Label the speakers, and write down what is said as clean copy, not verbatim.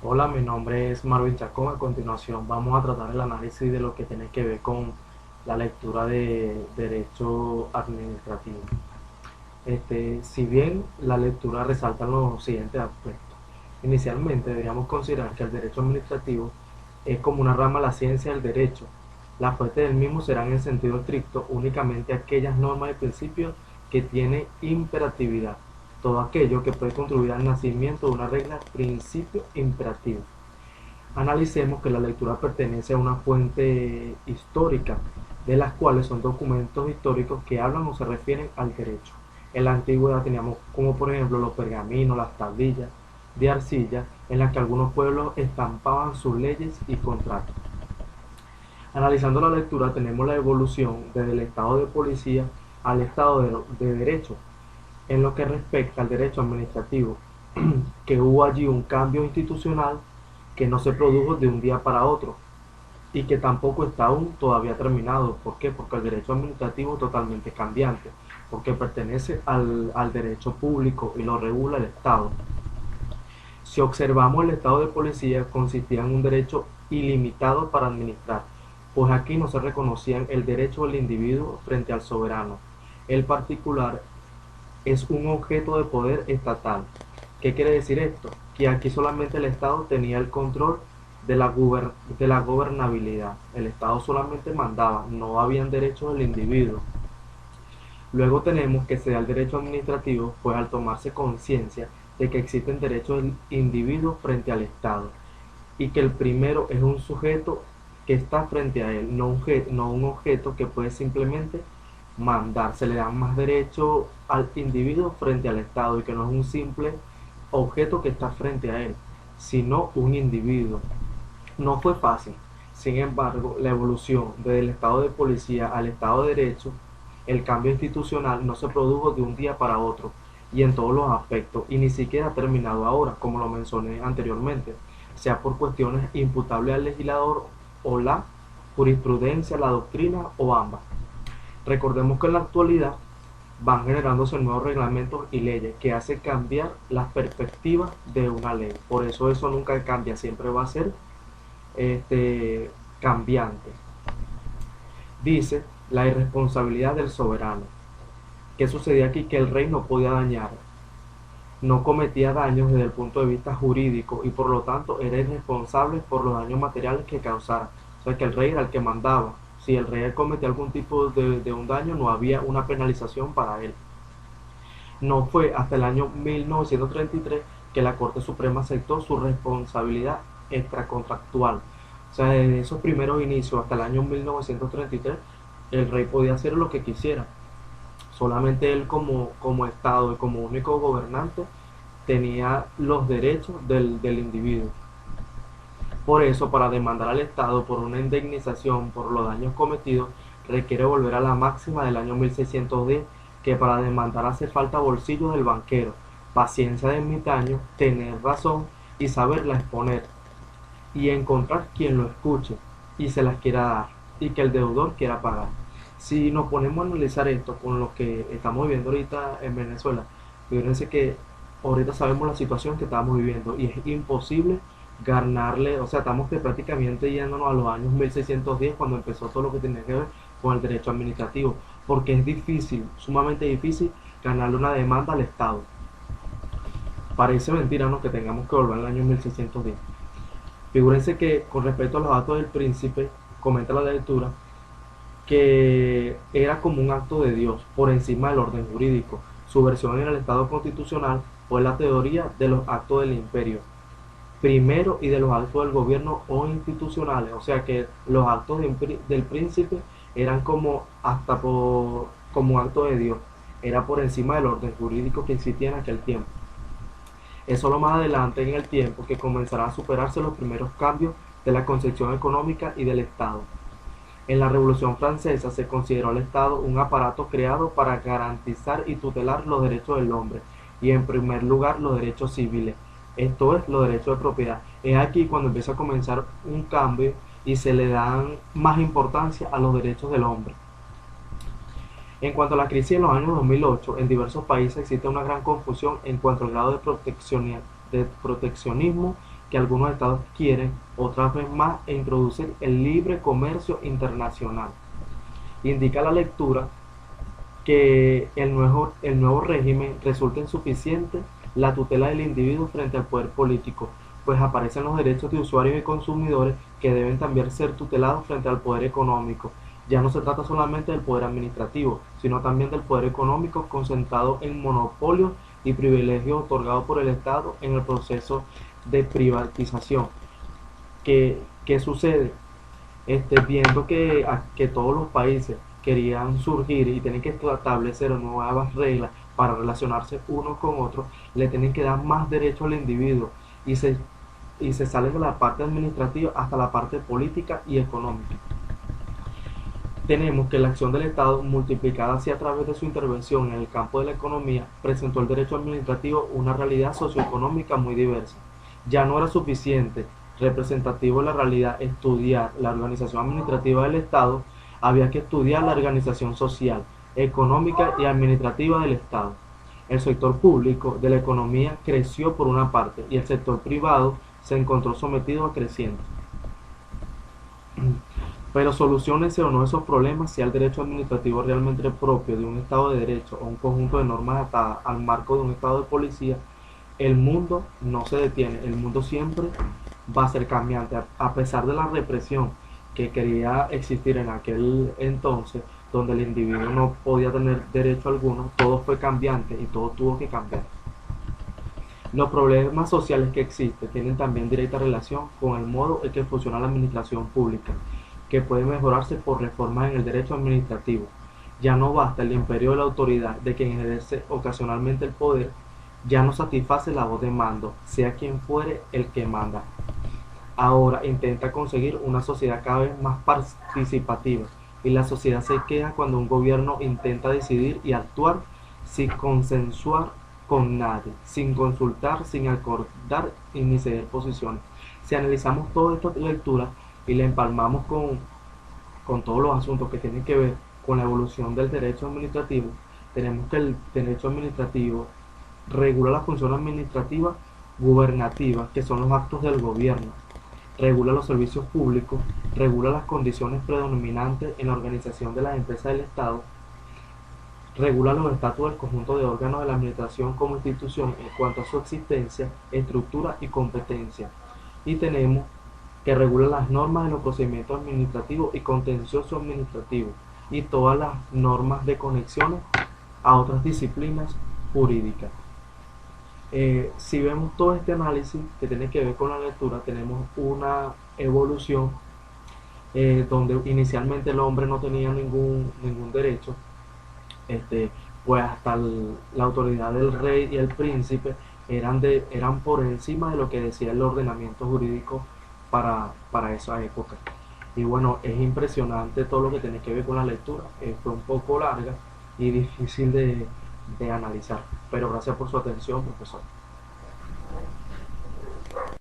Speaker 1: Hola, mi nombre es Marvin Chacón. A continuación vamos a tratar el análisis de lo que tiene que ver con la lectura de derecho administrativo. Si bien la lectura resalta los siguientes aspectos, inicialmente deberíamos considerar que el derecho administrativo es como una rama de la ciencia del derecho. Las fuentes del mismo serán en sentido estricto únicamente aquellas normas y principios que tienen imperatividad, todo aquello que puede contribuir al nacimiento de una regla, principio imperativo. Analicemos que la lectura pertenece a una fuente histórica, de las cuales son documentos históricos que hablan o se refieren al derecho. En la antigüedad teníamos como por ejemplo los pergaminos, las tablillas de arcilla en las que algunos pueblos estampaban sus leyes y contratos. Analizando la lectura tenemos la evolución desde el estado de policía al estado de derecho. En lo que respecta al derecho administrativo, que hubo allí un cambio institucional que no se produjo de un día para otro y que tampoco está aún todavía terminado. ¿Por qué? Porque el derecho administrativo es totalmente cambiante, porque pertenece al derecho público y lo regula el Estado. Si observamos el estado de policía, consistía en un derecho ilimitado para administrar, pues aquí no se reconocían el derecho del individuo frente al soberano. El particular es un objeto de poder estatal. ¿Qué quiere decir esto? Que aquí solamente el Estado tenía el control de la gobernabilidad. El Estado solamente mandaba, no habían derechos del individuo. Luego tenemos que se da el derecho administrativo, pues al tomarse conciencia de que existen derechos del individuo frente al Estado y que el primero es un sujeto que está frente a él, no un objeto que puede simplemente mandar. Se le dan más derechos al individuo frente al Estado y que no es un simple objeto que está frente a él, sino un individuo. No fue fácil. Sin embargo, la evolución desde el estado de policía al estado de derecho, el cambio institucional no se produjo de un día para otro y en todos los aspectos, y ni siquiera ha terminado ahora, como lo mencioné anteriormente, sea por cuestiones imputables al legislador o la jurisprudencia, la doctrina o ambas. Recordemos que en la actualidad van generándose nuevos reglamentos y leyes que hacen cambiar las perspectivas de una ley. Por eso nunca cambia, siempre va a ser este, cambiante. Dice la irresponsabilidad del soberano. ¿Qué sucedía aquí? Que el rey no podía dañar, no cometía daños desde el punto de vista jurídico y por lo tanto era irresponsable por los daños materiales que causara. O sea que el rey era el que mandaba. Si el rey cometía algún tipo de un daño, no había una penalización para él. No fue hasta el año 1933 que la Corte Suprema aceptó su responsabilidad extracontractual. O sea, desde esos primeros inicios hasta el año 1933, el rey podía hacer lo que quisiera. Solamente él como Estado y como único gobernante tenía los derechos del individuo. Por eso, para demandar al Estado por una indemnización por los daños cometidos, requiere volver a la máxima del año 1610, que para demandar hace falta bolsillos del banquero, paciencia de ermitaño, tener razón y saberla exponer, y encontrar quien lo escuche y se las quiera dar, y que el deudor quiera pagar. Si nos ponemos a analizar esto con lo que estamos viviendo ahorita en Venezuela, fíjense que ahorita sabemos la situación que estamos viviendo y es imposible ganarle, o sea, estamos que prácticamente yéndonos a los años 1610 cuando empezó todo lo que tiene que ver con el derecho administrativo, porque es difícil, sumamente difícil ganarle una demanda al Estado. Parece mentira, ¿no?, que tengamos que volver al año 1610. Figúrense que con respecto a los actos del príncipe, comenta la lectura, que era como un acto de Dios por encima del orden jurídico. Su versión en el Estado constitucional fue la teoría de los actos del imperio primero y de los actos del gobierno o institucionales, o sea que los actos del príncipe eran como hasta como acto de Dios, era por encima del orden jurídico que existía en aquel tiempo. Es solo más adelante en el tiempo que comenzará a superarse los primeros cambios de la concepción económica y del Estado. En la Revolución Francesa se consideró al Estado un aparato creado para garantizar y tutelar los derechos del hombre y en primer lugar los derechos civiles, esto es, los derechos de propiedad. Es aquí cuando empieza a comenzar un cambio y se le dan más importancia a los derechos del hombre. En cuanto a la crisis en los años 2008, en diversos países existe una gran confusión en cuanto al grado de proteccionismo que algunos estados quieren otra vez más introducir el libre comercio internacional. Indica la lectura que el nuevo régimen resulta insuficiente la tutela del individuo frente al poder político, pues aparecen los derechos de usuarios y consumidores que deben también ser tutelados frente al poder económico. Ya no se trata solamente del poder administrativo, sino también del poder económico concentrado en monopolios y privilegios otorgados por el Estado en el proceso de privatización. ¿Qué sucede? Viendo que todos los países querían surgir y tienen que establecer nuevas reglas para relacionarse unos con otros, le tienen que dar más derecho al individuo y se sale de la parte administrativa hasta la parte política y económica. Tenemos que la acción del Estado, multiplicada así a través de su intervención en el campo de la economía, presentó al derecho administrativo una realidad socioeconómica muy diversa. Ya no era suficiente representativo de la realidad estudiar la organización administrativa del Estado, había que estudiar la organización social, económica y administrativa del Estado. El sector público de la economía creció por una parte y el sector privado se encontró sometido a creciente. Pero soluciones o no esos problemas, sea el derecho administrativo realmente propio de un Estado de Derecho o un conjunto de normas atadas al marco de un Estado de policía, el mundo no se detiene, el mundo siempre va a ser cambiante, a pesar de la represión que quería existir en aquel entonces, donde el individuo no podía tener derecho alguno, todo fue cambiante y todo tuvo que cambiar. Los problemas sociales que existen tienen también directa relación con el modo en que funciona la administración pública, que puede mejorarse por reformas en el derecho administrativo. Ya no basta el imperio de la autoridad de quien ejerce ocasionalmente el poder, ya no satisface la voz de mando, sea quien fuere el que manda. Ahora intenta conseguir una sociedad cada vez más participativa y la sociedad se queja cuando un gobierno intenta decidir y actuar sin consensuar con nadie, sin consultar, sin acordar y ni ceder posiciones. Si analizamos toda esta lectura y la empalmamos con todos los asuntos que tienen que ver con la evolución del derecho administrativo, tenemos que el derecho administrativo regula la función administrativa gubernativa, que son los actos del gobierno, regula los servicios públicos, regula las condiciones predominantes en la organización de las empresas del Estado, regula los estatus del conjunto de órganos de la administración como institución en cuanto a su existencia, estructura y competencia. Y tenemos que regula las normas de los procedimientos administrativos y contencioso administrativo y todas las normas de conexiones a otras disciplinas jurídicas. Si vemos todo este análisis que tiene que ver con la lectura, tenemos una evolución donde inicialmente el hombre no tenía ningún derecho, pues hasta la autoridad del rey y el príncipe eran por encima de lo que decía el ordenamiento jurídico para esa época. Y bueno, es impresionante todo lo que tiene que ver con la lectura. Fue un poco larga y difícil de analizar, pero gracias por su atención, profesor.